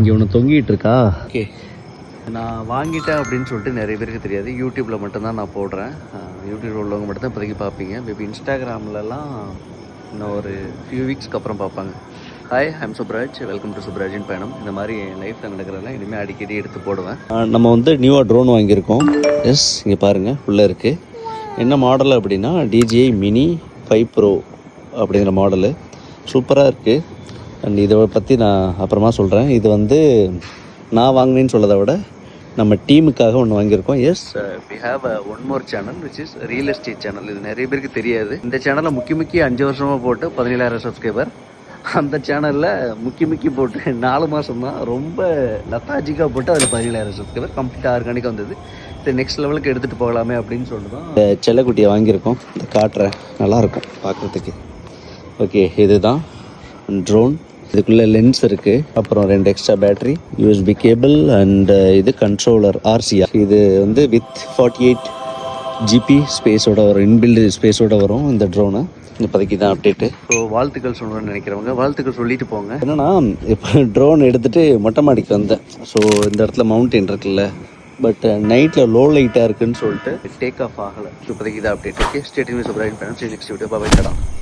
இங்கே ஒன்று தொங்கிட்டு இருக்கா. ஓகே, நான் வாங்கிட்டேன் அப்படின்னு சொல்லிட்டு நிறைய பேருக்கு தெரியாது. யூடியூப்பில் மட்டும்தான் நான் போடுறேன். யூடியூப்பில் உள்ளவங்க மட்டும் தான் இப்போதைக்கு பார்ப்பீங்க. மேபி இன்ஸ்டாகிராம்லலாம் இன்னும் ஒரு ஃபியூ வீக்ஸ்க்கு அப்புறம் பார்ப்பாங்க. Hi, I'm Subraj. Welcome to சுப்ராஜின் பயணம். இந்த மாதிரி என் லைஃப்பில் நடக்கிறதெல்லாம் இனிமேல் அடிக்கடி எடுத்து போடுவேன். நம்ம வந்து நியூவாக ட்ரோன் வாங்கியிருக்கோம். எஸ், இங்கே பாருங்கள் உள்ளே இருக்குது. என்ன மாடல் அப்படின்னா DJI Mini 5 Pro அப்படிங்கிற மாடலு. சூப்பராக இருக்குது. அண்ட் இதை பற்றி நான் அப்புறமா சொல்கிறேன். இது வந்து நான் வாங்கினேன்னு சொல்லதை விட நம்ம டீமுக்காக ஒன்று வாங்கியிருக்கோம். Yes, we have one more channel which is real estate channel. இது நிறைய பேருக்கு தெரியாது. இந்த சேனலை முக்கி 5 வருஷமாக போட்டு 17,000 சப்ஸ்கிரைபர். அந்த சேனலில் முக்கி போட்டு 4 மாதம் தான் ரொம்ப லத்தாஜிக்காக போட்டு அதில் 17,000 சப்ஸ்கிரைபர் கம்ப்ளீட்டாக ஆர்கானிக்காக வந்தது. இது நெக்ஸ்ட் லெவலுக்கு எடுத்துகிட்டு போகலாமே அப்படின்னு சொல்லிட்டு தான் இந்த செல்லக்குட்டியை வாங்கியிருக்கோம். இதை காட்டுறேன், நல்லாயிருக்கும் பார்க்குறதுக்கு. ஓகே, இதுதான் ட்ரோன். இதுக்குள்ளே லென்ஸ் இருக்குது, அப்புறம் 2 extra battery, USB cable and இது கண்ட்ரோலர் RCR. இது வந்து வித் 48 GB ஸ்பேஸோட வரும், இன்பில்டு ஸ்பேஸோட வரும் இந்த ட்ரோனு. இப்போதைக்கு தான் அப்டேட்டு. ஸோ வாழ்த்துக்கள் சொல்லணும்னு நினைக்கிறவங்க வாழ்த்துக்கள் சொல்லிட்டு போங்க. என்னன்னா, இப்போ ட்ரோன் எடுத்துகிட்டு மொட்டை மாடிக்கு வந்தேன். ஸோ இந்த இடத்துல மவுண்டெயின் இருக்குல்ல, பட் நைட்டில் லோ லைட்டாக இருக்குன்னு சொல்லிட்டு டேக் ஆஃப் ஆகலை. இப்போதைக்கு தான் update. Okay, stay tuned with சுப்ராஜின் பயணம். நெக்ஸ்ட் வீடியோ பாய்.